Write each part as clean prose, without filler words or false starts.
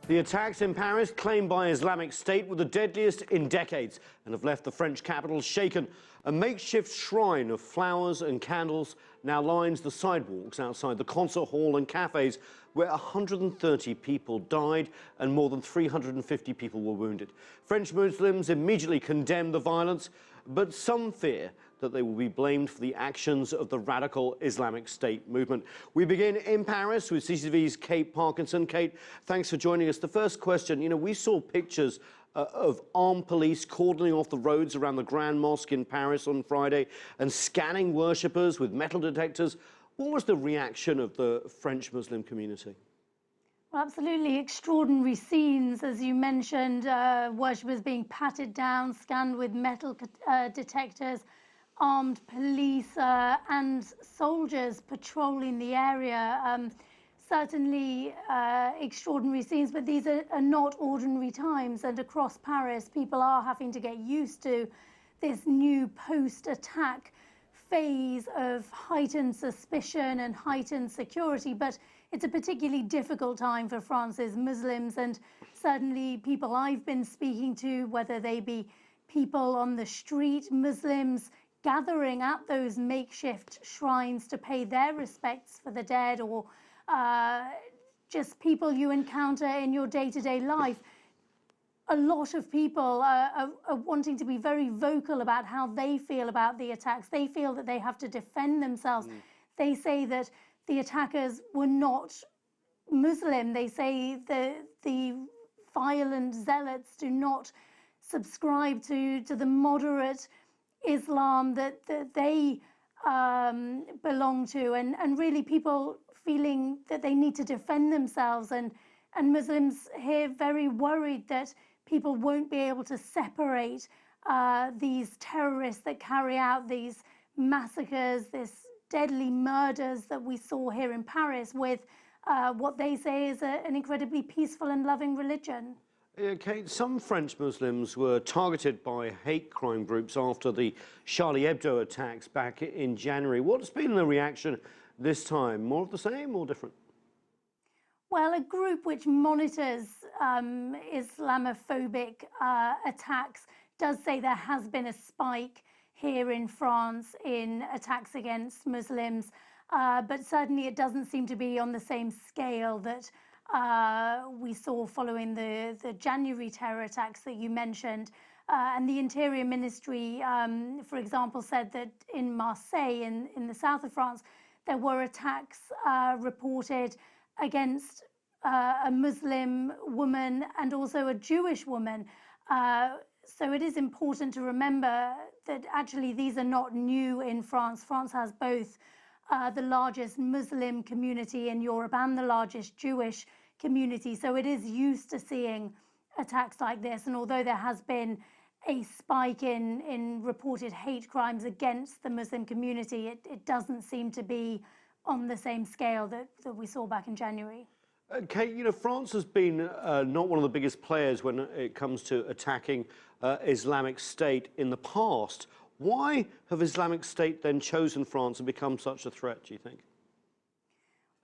The attacks in Paris, claimed by Islamic State, were the deadliest in decades and have left the French capital shaken. A makeshift shrine of flowers and candles now lines the sidewalks outside the concert hall and cafes, where 130 people died and more than 350 people were wounded. French Muslims immediately condemned the violence, but some fear that they will be blamed for the actions of the radical Islamic State movement. We begin in Paris with CCTV's Kate Parkinson. Kate, thanks for joining us. The first question, we saw pictures of armed police cordoning off the roads around the Grand Mosque in Paris on Friday and scanning worshippers with metal detectors. What was the reaction of the French Muslim community? Well, absolutely extraordinary scenes, as you mentioned, worshippers being patted down, scanned with metal detectors, armed police and soldiers patrolling the area. Certainly extraordinary scenes, but these are not ordinary times, and across Paris people are having to get used to this new post-attack phase of heightened suspicion and heightened security. But it's a particularly difficult time for France's Muslims, and certainly people I've been speaking to, whether they be people on the street, Muslims gathering at those makeshift shrines to pay their respects for the dead, or just people you encounter in your day-to-day life. A lot of people are wanting to be very vocal about how they feel about the attacks. They feel that they have to defend themselves. They say that the attackers were not Muslim. They say that the violent zealots do not subscribe to the moderate Islam that they belong to, and really people feeling that they need to defend themselves, and Muslims here very worried that people won't be able to separate these terrorists that carry out these massacres, this deadly murders that we saw here in Paris, with what they say is an incredibly peaceful and loving religion. Kate, some French Muslims were targeted by hate crime groups after the Charlie Hebdo attacks back in January. What's been the reaction this time? More of the same or different? Well, a group which monitors Islamophobic attacks does say there has been a spike here in France in attacks against Muslims, but certainly it doesn't seem to be on the same scale that we saw following the January terror attacks that you mentioned. And the Interior Ministry, for example, said that in Marseille, in the south of France, there were attacks reported against a Muslim woman and also a Jewish woman. So it is important to remember that actually these are not new in France. France has both the largest Muslim community in Europe and the largest Jewish community. So it is used to seeing attacks like this. And although there has been a spike in reported hate crimes against the Muslim community, it doesn't seem to be on the same scale that we saw back in January. Kate, France has been not one of the biggest players when it comes to attacking Islamic State in the past. Why have Islamic State then chosen France and become such a threat, do you think?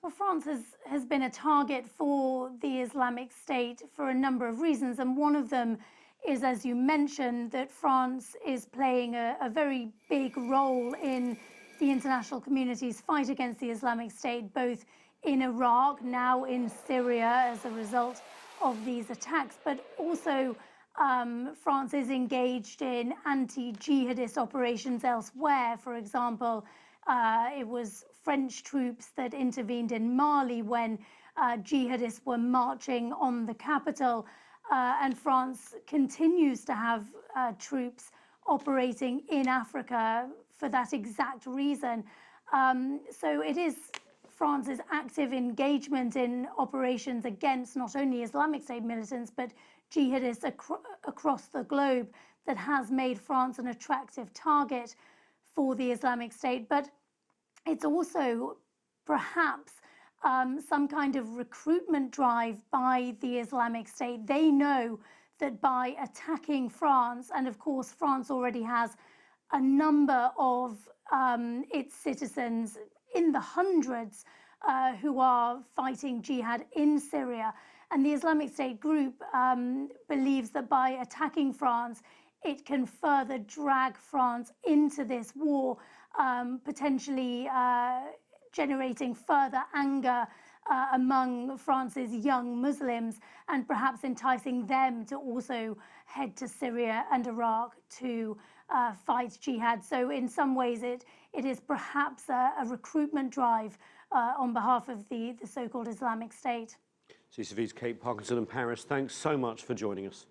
Well, France has been a target for the Islamic State for a number of reasons, and one of them is, as you mentioned, that France is playing a very big role in the international community's fight against the Islamic State, both in Iraq, now in Syria as a result of these attacks, but also France is engaged in anti-jihadist operations elsewhere. For example, it was French troops that intervened in Mali when jihadists were marching on the capital, and France continues to have troops operating in Africa for that exact reason. So it is France's active engagement in operations against not only Islamic State militants, but jihadists across the globe that has made France an attractive target for the Islamic State. But it's also perhaps some kind of recruitment drive by the Islamic State. They know that by attacking France, and of course France already has a number of its citizens in the hundreds who are fighting jihad in Syria. And the Islamic State group believes that by attacking France, it can further drag France into this war, potentially generating further anger among France's young Muslims, and perhaps enticing them to also head to Syria and Iraq to fight jihad. So in some ways it is perhaps a recruitment drive on behalf of the so-called Islamic State. CCTV's Kate Parkinson in Paris, thanks so much for joining us.